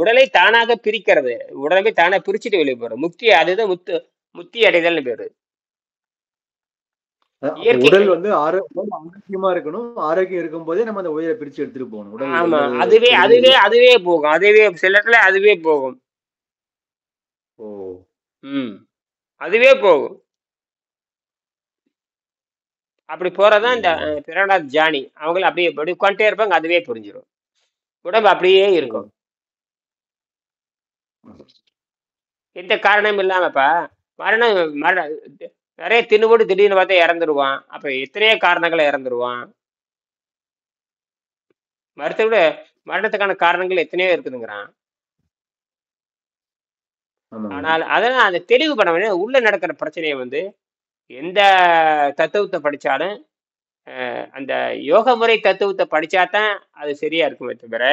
உடலை தானாக பிரிக்கிறது, உடலை தானே பிரிச்சுட்டு வெளியே போறது முக்தி. அதுதான் முக்தி அடைதல்னு பேரு. உடல் வந்து ஆரோக்கியமா இருக்கணும். ஆரோக்கியம் இருக்கும் போதே நம்ம அந்த உயிரை பிரிச்சு எடுத்துட்டு போகணும். ஆமா, அதுவே போகும். சில இடத்துல அதுவே போகும். அதுவே போகும். அப்படி போறதான் இந்த பிரகலாத் ஜானி. அவங்களும் அப்படியே உட்காந்துட்டே இருப்பாங்க. அதுவே புரிஞ்சிடும். உடம்பு அப்படியே இருக்கும். எந்த காரணமும் இல்லாமப்பா மரணம் நிறைய தின்னுபோட்டு திடீர்னு பார்த்தா இறந்துருவான். அப்ப எத்தனையோ காரணங்களை இறந்துருவான். மரணத்துக்கான காரணங்கள் எத்தனையோ இருக்குதுங்கிறான். ஆனால் அதெல்லாம் அந்த தெளிவு பண்ண வேண்டிய உள்ள நடக்கிற பிரச்சனையை வந்து எந்த தத்துவத்தை படிச்சாலும் அந்த யோக முறை தத்துவத்தை படிச்சாதான் அது சரியா இருக்குமே தவிர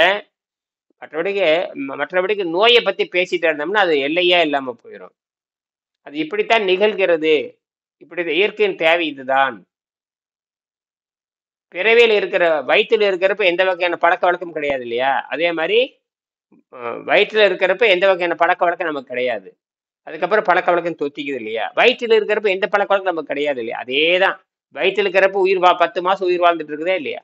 மற்றபடிக்கு நோயை பத்தி பேசிட்டு இருந்தோம்னா அது எல்லையா இல்லாம போயிடும். அது இப்படித்தான் நிகழ்கிறது, இப்படி இயற்கையின் தேவை இதுதான். பிறவியில் இருக்கிற வயிற்றுல இருக்கிறப்ப எந்த வகையான பழக்க வழக்கம் கிடையாது இல்லையா? அதே மாதிரி வயிற்றுல இருக்கிறப்ப எந்த வகையான பழக்க வழக்கம் நமக்கு கிடையாது. அதுக்கப்புறம் பழக்க வழக்கம் தொத்திக்குது இல்லையா? வயிற்றுல இருக்கிறப்ப எந்த பழக்க வழக்கம் நமக்கு கிடையாது இல்லையா? அதேதான். வயிற்றுல இருக்கிறப்ப 10 மாசம் உயிர் வாழ்ந்துட்டு இருக்குதா இல்லையா?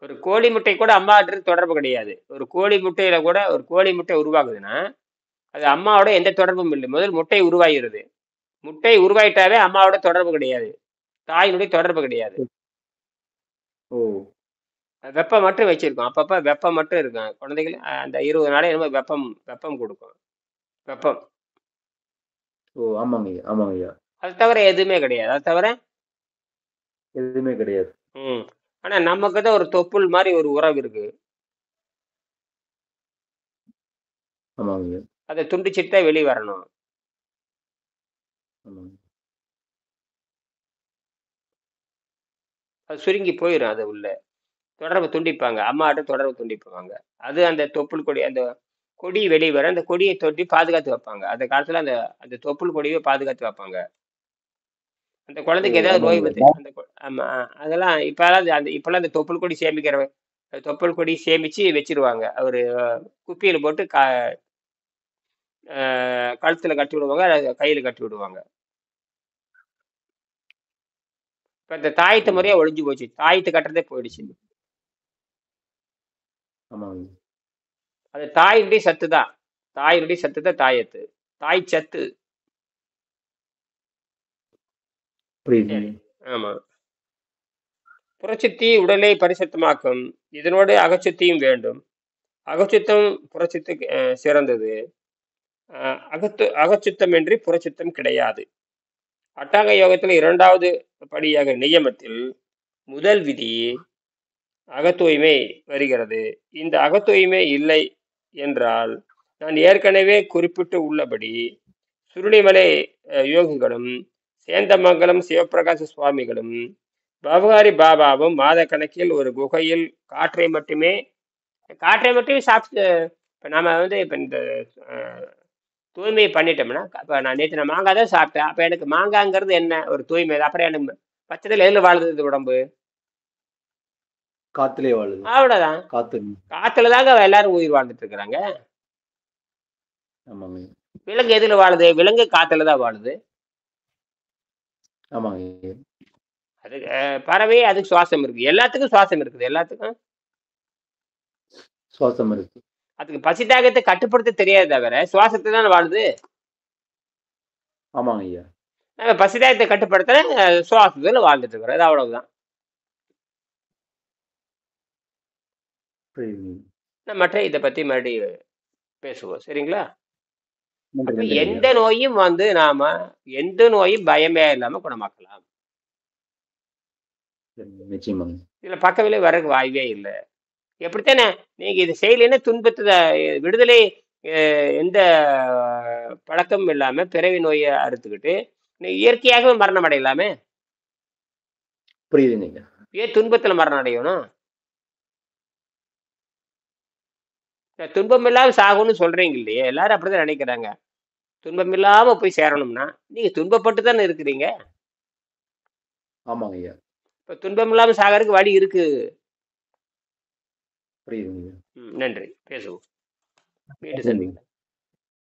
ஒரு கோழி முட்டை கூட அம்மாட்டு தொடர்பு கிடையாது. ஒரு கோழி முட்டை உருவாகுதுன்னா அது அம்மாவோட எந்த தொடர்பும் இல்லை. முதல் முட்டை உருவாகிறது. முட்டை உருவாயிட்டாவே அம்மாவோட தொடர்பு கிடையாது, தாயினுடைய தொடர்பு கிடையாது. ஓ வெப்பம் மட்டும் வச்சிருக்கோம். அப்பப்ப வெப்பம் மட்டும் இருக்கும். குழந்தைகள் அந்த 20 நாளே என்னமோ வெப்பம் வெப்பம் கொடுக்கும். வெப்பம். ஓ ஆமாங்க ஐயா ஆமாங்க ஐயா அது தவிர எதுவுமே கிடையாது. அது தவிர எதுவுமே கிடையாது. ம். ஆனா நமக்கு தான் ஒரு தொப்புள் மாரி ஒரு உறவு இருக்கு. ஆமாங்க ஐயா அத துண்டிச்சிட்டு தான் வெளிய வரணும். ஆமாங்க அது சுருங்கி போயிரும் அது உள்ள. தொடர்பு துண்டிப்பாங்க. அம்மாட்ட தொடர்பு துண்டிப்பாங்க. அது அந்த தொப்புள் கொடி அந்த கொடி வெளிய வரும். அந்த கொடிய தொட்டி பாதுகாத்து வைப்பாங்க. அந்த காலத்துல அந்த அந்த தொப்புள் கொடிய பாதுகாத்து வைப்பாங்க. அந்த ஓ குழந்தைக்கு ஏதாவது ஆமாங்க நோய் வந்து ஐயா அந்த ஆமா. அதெல்லாம் இப்பலாம் இப்பலாம் அந்த தொப்புள் கொடி சேமிக்கிற தொப்புள் கொடி சேமிச்சு வச்சுருவாங்க. ஒரு குப்பியில போட்டு கழுத்துல கட்டி விடுவாங்க. கையில கட்டி விடுவாங்க. இப்ப இந்த தாயத்து ஓ முறையே ஒழிஞ்சு போச்சு. தாயத்து கட்டுறதே போயிடுச்சு. ஆமாங்க அது தாயினுடைய சத்து தான். தாயினுடைய சத்து தான் தாயத்து. தாய் சத்து. புரியுதுங்க சரி. ஆமா. புறச்சுத்தி உடலை பரிசுத்தமாக்கும். இதனோடு அகச்சுத்தியும் வேண்டும். அகச்சுத்தம் புறச்சுத்துக்கு சிறந்தது. அகச்சுத்தமின்றி புறச்சுத்தம் கிடையாது. அட்டாங்க யோகத்தில் 2வது படியாக நியமத்தில் முதல் விதி அகத்தூய்மை வருகிறது. இந்த அகத்தூய்மை இல்லை என்றால் நான் ஏற்கனவே குறிப்பிட்டு உள்ளபடி சுருளிமலை யோகிகளும் சேந்தமங்கலம் சிவபிரகாச சுவாமிகளும் பவகாரி பாபாவும் மாத கணக்கில் ஒரு குகையில் காற்றை மட்டுமே சாப்பிட்டு இப்ப நாம வந்து இப்ப இந்த அஹ், தூய்மை பண்ணிட்டோம்னா இப்ப நான் மாங்காய் தான் சாப்பிட்டேன். அப்ப எனக்கு மாங்காங்கிறது என்ன ஒரு தூய்மை தான். அப்புறம் எனக்கு பச்சையில எதுல வாழுது இந்த உடம்பு? காத்திலே வாழுது. அவ்வளவுதான். காத்து காத்துலதாங்க எல்லாரும் உயிர் வாழ்ந்துட்டு இருக்கிறாங்க. ஆமாங்க விலங்கு எதுல வாழுது? விலங்கு காத்துலதான் வாழுது. ஆமாங்க அது பறவை அதுக்கு சுவாசம் இருக்கு. எல்லாத்துக்கும் சுவாசம் இருக்குது. எல்லாத்துக்கும் சுவாசம் இருக்கு. அதுக்கு பசி தாகத்தை கட்டுப்படுத்த தெரியாது தவிர சுவாசத்தை தான் வாழுது. ஆமாங்க ஐயா நம்ம பசி தாகத்தை கட்டுப்படுத்த சுவாசத்துல வாழ்ந்துட்டு இருக்கிறோம். அது அவ்வளவுதான். புரியுதுங்க. நம்ம மற்ற இதை பத்தி மறுபடியும் பேசுவோம். சரிங்களா? நன்றி அப்ப நன்றிங்க ஐயா எந்த நோயும் வந்து எந்த நோயும் பயமே இல்லாம குணமாக்கலாம். நிச்சயமாங்க இதுல பக்க விளைவு வர்றதுக்கு வாய்ப்பே இல்லை. எப்படித்தானே நீங்க இது செய்யலைன்னா துன்பத்தை விடுதலை எந்த பழக்கமும் இல்லாம பிறவி நோயை அறுத்துக்கிட்டு நீ இயற்கையாகவே மரணம் அடையலாமே. புரியுதுங்க ஐயா ஏன் துன்பத்துல மரணம் அடையணும்? துன்பம் இல்லாம சாகும்னு சொல்றீங்க இல்லையே, எல்லாரும் அப்படிதான் நினைக்கிறாங்க. துன்பம் இல்லாம போய் சேரணும்னா நீங்க துன்பப்பட்டு தானே இருக்கிறீங்க. ஆமாங்க ஐயா இப்ப துன்பம் இல்லாம சாகறதுக்கு வழி இருக்கு. புரியுதுங்க ஐயா நன்றி. பேசுவோம். மீண்டும் நன்றி சந்திக்கலாம்.